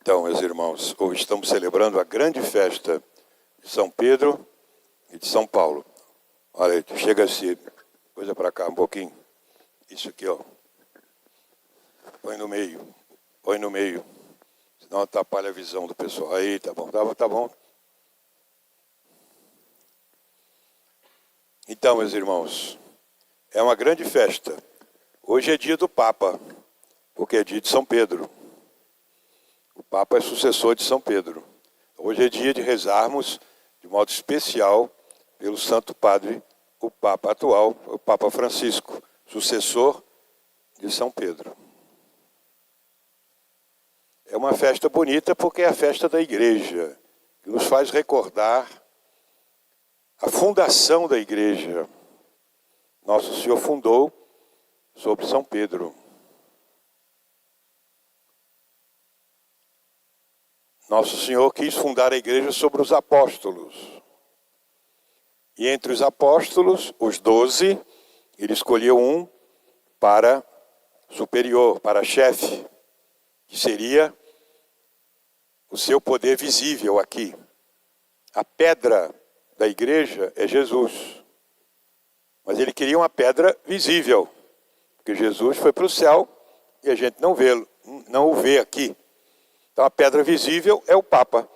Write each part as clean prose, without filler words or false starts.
Então, meus irmãos, hoje estamos celebrando a grande festa de São Pedro e de São Paulo. Olha aí, chega-se, coisa para cá um pouquinho. Isso aqui, ó. Põe no meio, senão atrapalha a visão do pessoal. Aí, tá bom, tá bom. Então, meus irmãos, é uma grande festa. Hoje é dia do Papa, porque é dia de São Pedro. O Papa é sucessor de São Pedro. Hoje é dia de rezarmos de modo especial pelo Santo Padre, o Papa atual, o Papa Francisco, sucessor de São Pedro. É uma festa bonita porque é a festa da Igreja, que nos faz recordar a fundação da Igreja. Nosso Senhor fundou sobre São Pedro. Nosso Senhor quis fundar a Igreja sobre os apóstolos. E entre os apóstolos, os 12, ele escolheu um para superior, para chefe, que seria o seu poder visível aqui. A pedra da Igreja é Jesus. Mas ele queria uma pedra visível, porque Jesus foi para o céu e a gente não o vê aqui. Então a pedra visível é o Papa,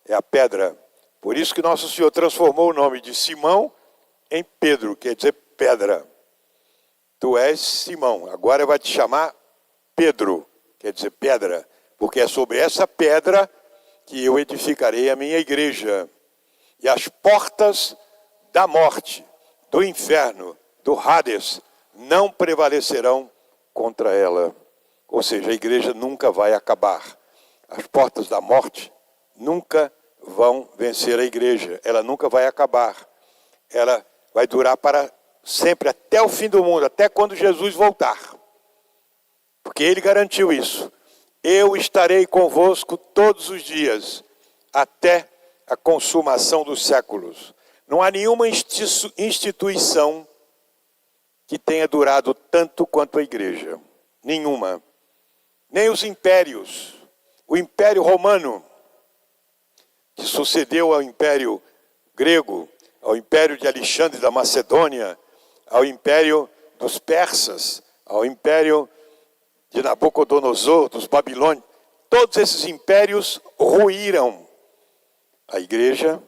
é a pedra. Por isso que Nosso Senhor transformou o nome de Simão em Pedro, quer dizer pedra. Tu és Simão, agora vai te chamar Pedro, quer dizer pedra, porque é sobre essa pedra que eu edificarei a minha igreja. E as portas da morte, do inferno, do Hades, não prevalecerão contra ela. Ou seja, a igreja nunca vai acabar. As portas da morte nunca vão vencer a igreja. Ela nunca vai acabar. Ela vai durar para sempre, até o fim do mundo, até quando Jesus voltar. Porque ele garantiu isso. Eu estarei convosco todos os dias, até a consumação dos séculos. Não há nenhuma instituição que tenha durado tanto quanto a igreja. Nenhuma. Nem os impérios. O Império Romano, que sucedeu ao Império Grego, ao Império de Alexandre da Macedônia, ao Império dos Persas, ao Império de Nabucodonosor, dos Babilônios, todos esses impérios ruíram. A igreja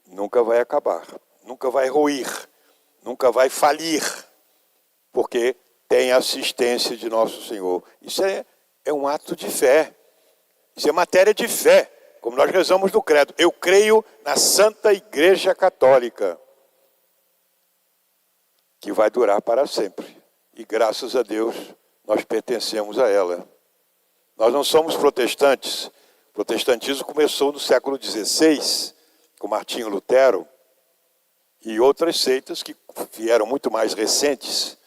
nunca vai acabar, nunca vai ruir, nunca vai falir, porque tem a assistência de Nosso Senhor. Isso é um ato de fé. Isso é matéria de fé, como nós rezamos no credo. Eu creio na Santa Igreja Católica, que vai durar para sempre. E graças a Deus, nós pertencemos a ela. Nós não somos protestantes. O protestantismo começou no século XVI, com Martinho Lutero, e outras seitas que vieram muito mais recentes.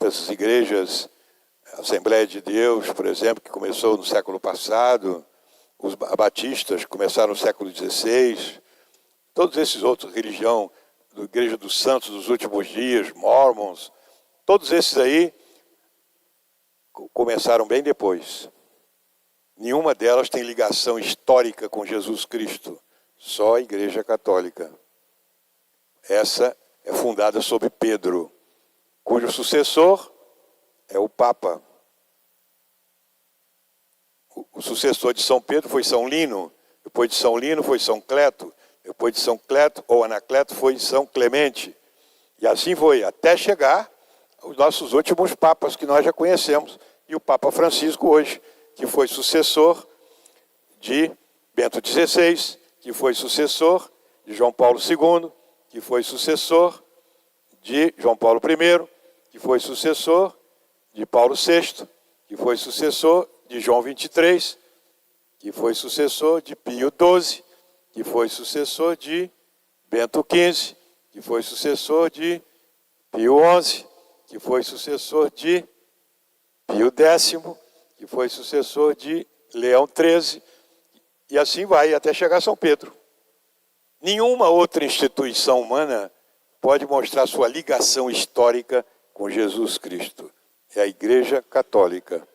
Essas igrejas, a Assembleia de Deus, por exemplo, que começou no século passado, os batistas começaram no século XVI, todos esses outros, religião, Igreja dos Santos dos Últimos Dias, Mormons, todos esses aí começaram bem depois. Nenhuma delas tem ligação histórica com Jesus Cristo, só a Igreja Católica. Essa é fundada sob Pedro, cujo sucessor é o Papa. O sucessor de São Pedro foi São Lino, depois de São Lino foi São Cleto, depois de São Cleto ou Anacleto foi São Clemente. E assim foi, até chegar aos nossos últimos papas que nós já conhecemos. E o Papa Francisco hoje, que foi sucessor de Bento XVI, que foi sucessor de João Paulo II, que foi sucessor de João Paulo I, que foi sucessor de Paulo VI, que foi sucessor de João XXIII, que foi sucessor de Pio XII, que foi sucessor de Bento XV, que foi sucessor de Pio XI, que foi sucessor de Pio X, que foi sucessor de Leão XIII, e assim vai até chegar a São Pedro. Nenhuma outra instituição humana pode mostrar sua ligação histórica com Jesus Cristo. É a Igreja Católica.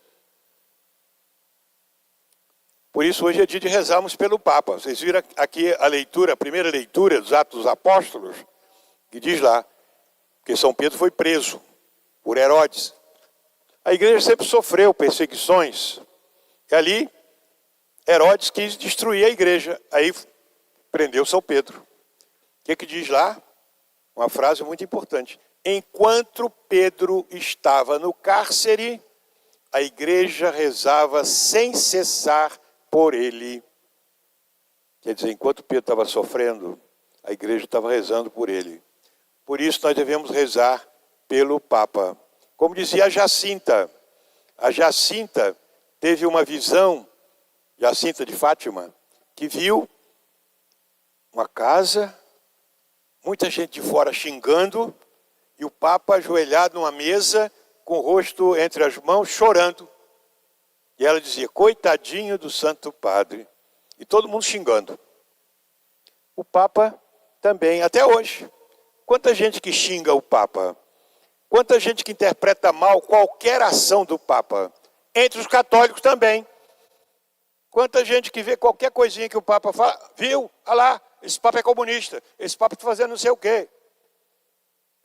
Por isso hoje é dia de rezarmos pelo Papa. Vocês viram aqui a leitura, a primeira leitura dos Atos dos Apóstolos, que diz lá que São Pedro foi preso por Herodes. A igreja sempre sofreu perseguições. E ali, Herodes quis destruir a igreja. Aí prendeu São Pedro. O que diz lá? Uma frase muito importante. Enquanto Pedro estava no cárcere, a igreja rezava sem cessar por ele. Quer dizer, enquanto Pedro estava sofrendo, a igreja estava rezando por ele. Por isso nós devemos rezar pelo Papa. Como dizia a Jacinta teve uma visão, Jacinta de Fátima, que viu uma casa, muita gente de fora xingando, e o Papa ajoelhado numa mesa, com o rosto entre as mãos, chorando. E ela dizia, coitadinho do Santo Padre. E todo mundo xingando. O Papa também, até hoje. Quanta gente que xinga o Papa. Quanta gente que interpreta mal qualquer ação do Papa. Entre os católicos também. Quanta gente que vê qualquer coisinha que o Papa fala, viu? Olha lá, esse Papa é comunista. Esse Papa está fazendo não sei o quê.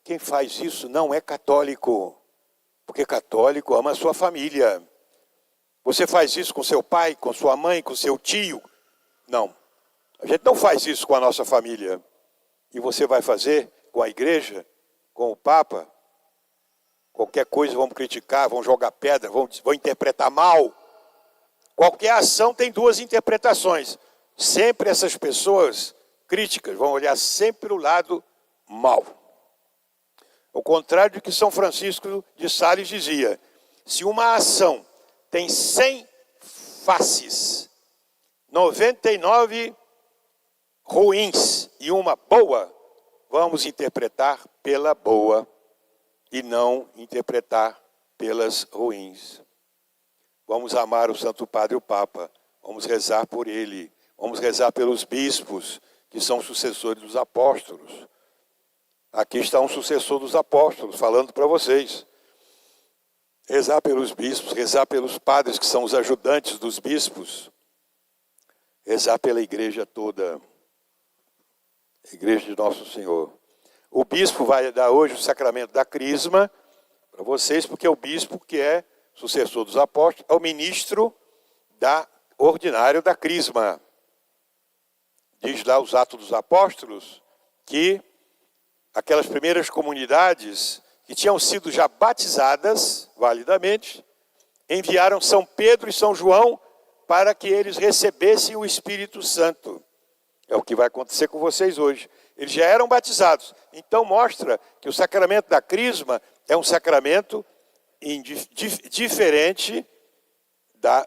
Quem faz isso não é católico. Porque católico ama a sua família. Você faz isso com seu pai, com sua mãe, com seu tio? Não. A gente não faz isso com a nossa família. E você vai fazer com a igreja, com o Papa? Qualquer coisa vamos criticar, vamos jogar pedra, vão interpretar mal. Qualquer ação tem duas interpretações. Sempre essas pessoas críticas vão olhar sempre o lado mal. Ao contrário do que São Francisco de Sales dizia, se uma ação tem 100 faces, 99 ruins e uma boa, vamos interpretar pela boa e não interpretar pelas ruins. Vamos amar o Santo Padre, o Papa, vamos rezar por ele, vamos rezar pelos bispos, que são sucessores dos apóstolos. Aqui está um sucessor dos apóstolos, falando para vocês. Rezar pelos bispos, rezar pelos padres, que são os ajudantes dos bispos. Rezar pela igreja toda. A igreja de Nosso Senhor. O bispo vai dar hoje o sacramento da crisma para vocês, porque o bispo, que é sucessor dos apóstolos, é o ministro ordinário da crisma. Diz lá os Atos dos Apóstolos que aquelas primeiras comunidades que tinham sido já batizadas validamente, enviaram São Pedro e São João para que eles recebessem o Espírito Santo. É o que vai acontecer com vocês hoje. Eles já eram batizados. Então mostra que o sacramento da crisma é um sacramento diferente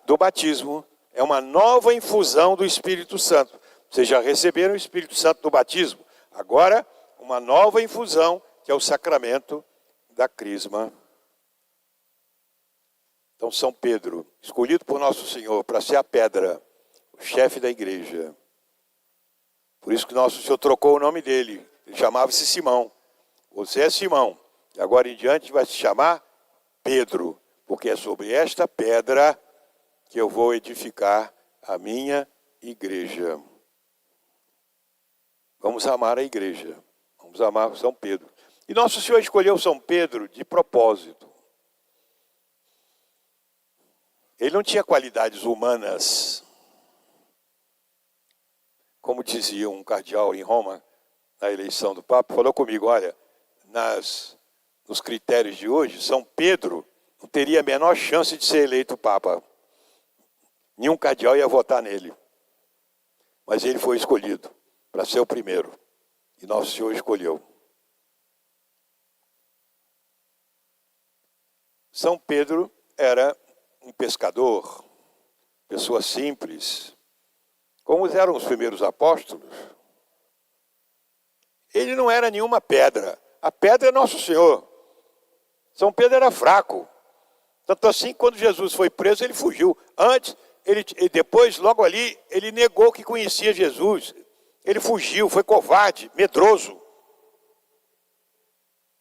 do batismo. É uma nova infusão do Espírito Santo. Vocês já receberam o Espírito Santo no batismo. Agora, uma nova infusão, que é o sacramento da crisma. Então, São Pedro, escolhido por Nosso Senhor para ser a pedra, o chefe da igreja. Por isso que Nosso Senhor trocou o nome dele. Ele chamava-se Simão. Você é Simão. E agora em diante vai se chamar Pedro. Porque é sobre esta pedra que eu vou edificar a minha igreja. Vamos amar a igreja. Vamos amar São Pedro. E Nosso Senhor escolheu São Pedro de propósito. Ele não tinha qualidades humanas. Como dizia um cardeal em Roma, na eleição do Papa, falou comigo, olha, nos critérios de hoje, São Pedro não teria a menor chance de ser eleito Papa. Nenhum cardeal ia votar nele. Mas ele foi escolhido para ser o primeiro. E Nosso Senhor escolheu. São Pedro era um pescador, pessoa simples, como eram os primeiros apóstolos. Ele não era nenhuma pedra. A pedra é Nosso Senhor. São Pedro era fraco. Tanto assim, quando Jesus foi preso, ele fugiu. Depois, logo ali, ele negou que conhecia Jesus. Ele fugiu, foi covarde, medroso.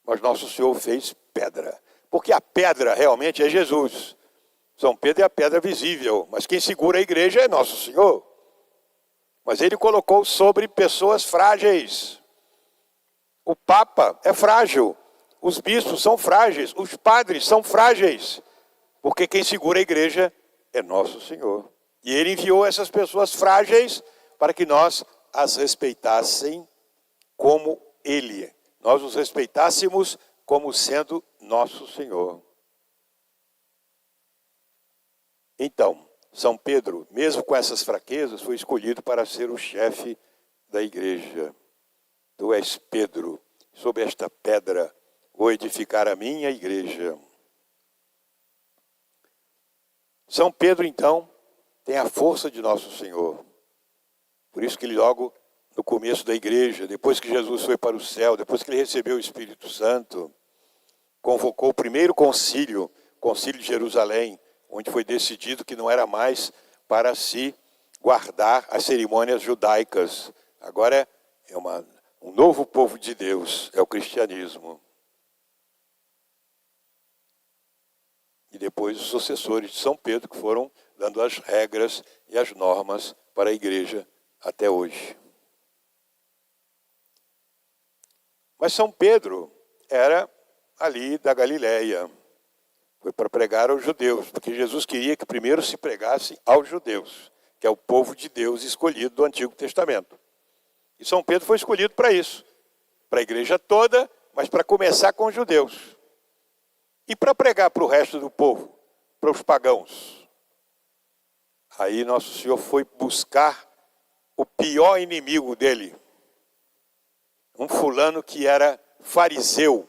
Mas Nosso Senhor fez pedra. Porque a pedra realmente é Jesus. São Pedro é a pedra visível, mas quem segura a igreja é nosso Senhor. Mas ele colocou sobre pessoas frágeis. O Papa é frágil, os bispos são frágeis, os padres são frágeis, porque quem segura a igreja é nosso Senhor. E ele enviou essas pessoas frágeis para que nós as respeitassem como ele. Nós os respeitássemos como sendo nosso Senhor. Então, São Pedro, mesmo com essas fraquezas, foi escolhido para ser o chefe da igreja. Tu és Pedro, sobre esta pedra vou edificar a minha igreja. São Pedro, então, tem a força de nosso Senhor. Por isso que ele logo no começo da igreja, depois que Jesus foi para o céu, depois que ele recebeu o Espírito Santo, convocou o primeiro concílio, concílio de Jerusalém, onde foi decidido que não era mais para se guardar as cerimônias judaicas. Agora é um novo povo de Deus, é o cristianismo. E depois os sucessores de São Pedro, que foram dando as regras e as normas para a igreja até hoje. Mas São Pedro era ali da Galileia. Foi para pregar aos judeus, porque Jesus queria que primeiro se pregasse aos judeus, que é o povo de Deus escolhido do Antigo Testamento. E São Pedro foi escolhido para isso, para a igreja toda, mas para começar com os judeus. E para pregar para o resto do povo, para os pagãos. Aí Nosso Senhor foi buscar o pior inimigo dele. Um fulano que era fariseu,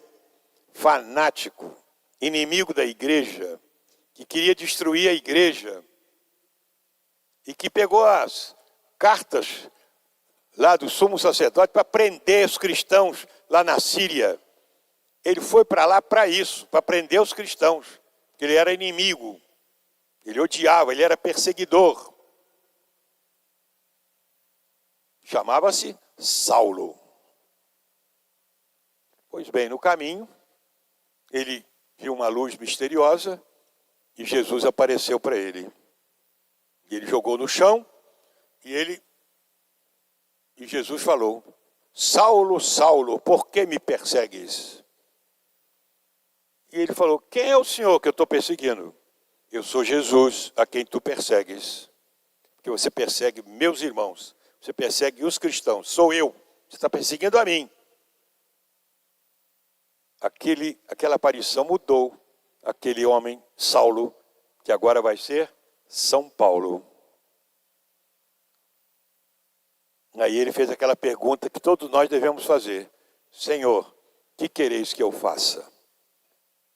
fanático, inimigo da igreja, que queria destruir a igreja, e que pegou as cartas lá do sumo sacerdote para prender os cristãos lá na Síria. Ele foi para lá para isso, para prender os cristãos, porque ele era inimigo, ele odiava, ele era perseguidor. Chamava-se Saulo. Pois bem, no caminho, ele viu uma luz misteriosa e Jesus apareceu para ele. E ele jogou no chão e Jesus falou: Saulo, Saulo, por que me persegues? E ele falou: quem é o Senhor que eu estou perseguindo? Eu sou Jesus, a quem tu persegues. Porque você persegue meus irmãos, você persegue os cristãos, sou eu, você está perseguindo a mim. Aquela aparição mudou aquele homem, Saulo, que agora vai ser São Paulo. Aí ele fez aquela pergunta que todos nós devemos fazer: Senhor, o que quereis que eu faça?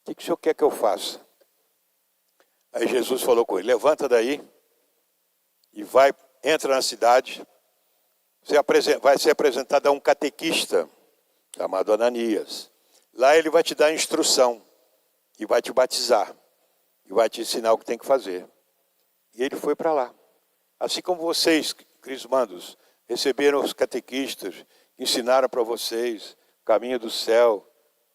O que o Senhor quer que eu faça? Aí Jesus falou com ele: levanta daí e entra na cidade. Vai ser apresentado a um catequista chamado Ananias. Lá ele vai te dar instrução e vai te batizar e vai te ensinar o que tem que fazer. E ele foi para lá. Assim como vocês, crismandos, receberam os catequistas, ensinaram para vocês o caminho do céu,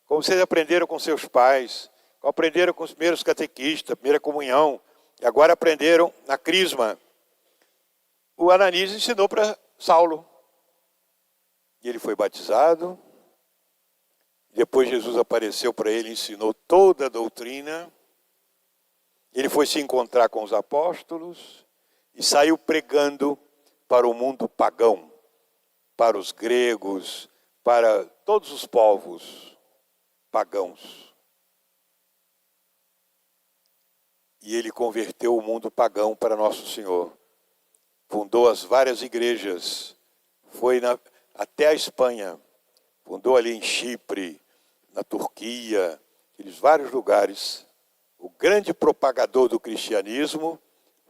como vocês aprenderam com seus pais, como aprenderam com os primeiros catequistas, a primeira comunhão, e agora aprenderam na crisma. O Ananias ensinou para Saulo. E ele foi batizado. Depois Jesus apareceu para ele e ensinou toda a doutrina. Ele foi se encontrar com os apóstolos e saiu pregando para o mundo pagão, para os gregos, para todos os povos pagãos. E ele converteu o mundo pagão para Nosso Senhor. Fundou as várias igrejas, foi até a Espanha, fundou ali em Chipre, na Turquia, aqueles vários lugares. O grande propagador do cristianismo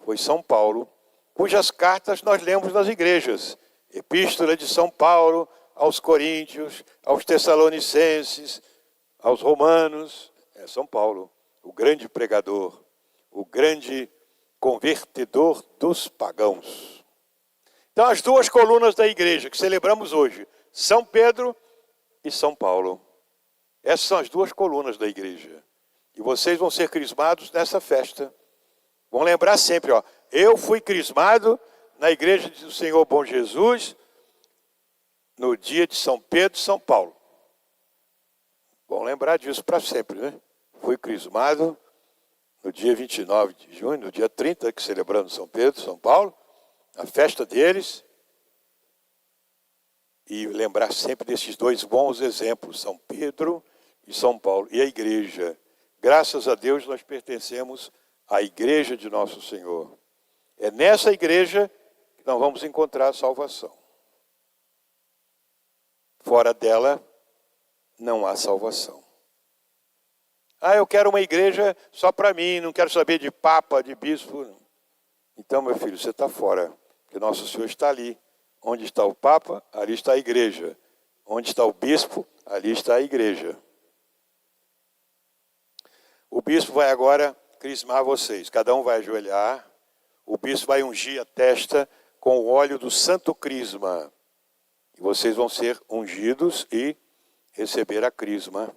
foi São Paulo, cujas cartas nós lemos nas igrejas. Epístola de São Paulo aos Coríntios, aos Tessalonicenses, aos Romanos. É São Paulo, o grande pregador, o grande convertedor dos pagãos. Então, as duas colunas da igreja que celebramos hoje, São Pedro e São Paulo. Essas são as duas colunas da igreja. E vocês vão ser crismados nessa festa. Vão lembrar sempre, ó, eu fui crismado na igreja do Senhor Bom Jesus no dia de São Pedro e São Paulo. Vão lembrar disso para sempre, né? Fui crismado no dia 29 de junho, no dia 30, que celebramos São Pedro e São Paulo, a festa deles. E lembrar sempre desses dois bons exemplos, São Pedro e São Paulo. E a igreja. Graças a Deus nós pertencemos à igreja de nosso Senhor. É nessa igreja que nós vamos encontrar a salvação. Fora dela, não há salvação. Ah, eu quero uma igreja só para mim, não quero saber de papa, de bispo. Então, meu filho, você está fora, porque nosso Senhor está ali. Onde está o papa, ali está a igreja. Onde está o bispo, ali está a igreja. O bispo vai agora crismar vocês. Cada um vai ajoelhar. O bispo vai ungir a testa com o óleo do santo crisma. E vocês vão ser ungidos e receber a crisma.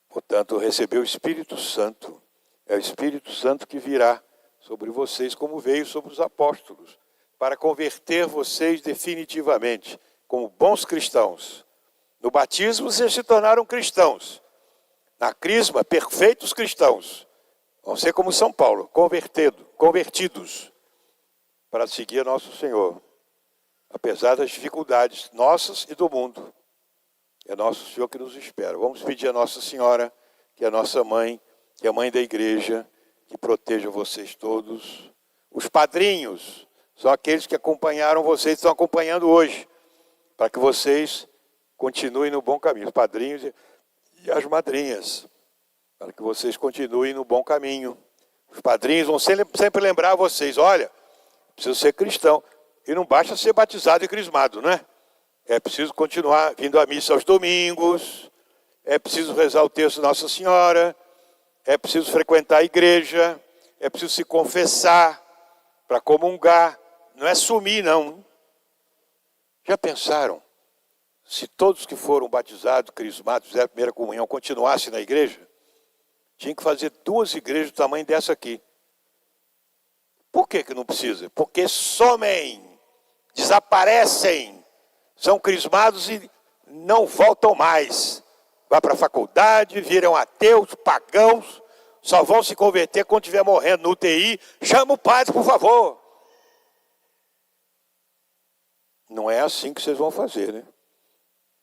Portanto, receber o Espírito Santo. É o Espírito Santo que virá sobre vocês, como veio sobre os apóstolos, para converter vocês definitivamente como bons cristãos. No batismo, vocês se tornaram cristãos. Na crisma, perfeitos cristãos. Vão ser como São Paulo, convertidos para seguir nosso Senhor. Apesar das dificuldades nossas e do mundo. É nosso Senhor que nos espera. Vamos pedir a Nossa Senhora, que é a nossa mãe, que é a mãe da igreja, que proteja vocês todos. Os padrinhos são aqueles que acompanharam vocês, estão acompanhando hoje, para que vocês continuem no bom caminho. Os padrinhos e as madrinhas, para que vocês continuem no bom caminho. Os padrinhos vão sempre lembrar vocês, olha, preciso ser cristão. E não basta ser batizado e crismado, não é? É preciso continuar vindo à missa aos domingos, é preciso rezar o texto de Nossa Senhora, é preciso frequentar a igreja, é preciso se confessar para comungar. Não é sumir, não. Já pensaram? Se todos que foram batizados, crismados, fizeram a primeira comunhão, continuassem na igreja, tinha que fazer 2 igrejas do tamanho dessa aqui. Por que não precisa? Porque somem, desaparecem, são crismados e não voltam mais. Vai para a faculdade, viram ateus, pagãos, só vão se converter quando estiver morrendo no UTI. Chama o padre, por favor. Não é assim que vocês vão fazer, né?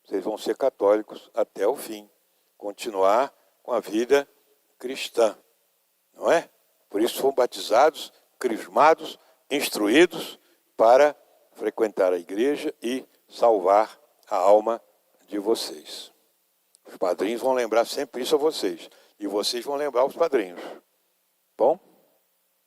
Vocês vão ser católicos até o fim. Continuar com a vida cristã. Não é? Por isso foram batizados, crismados, instruídos para frequentar a igreja e salvar a alma de vocês. Os padrinhos vão lembrar sempre isso a vocês. E vocês vão lembrar os padrinhos. Bom?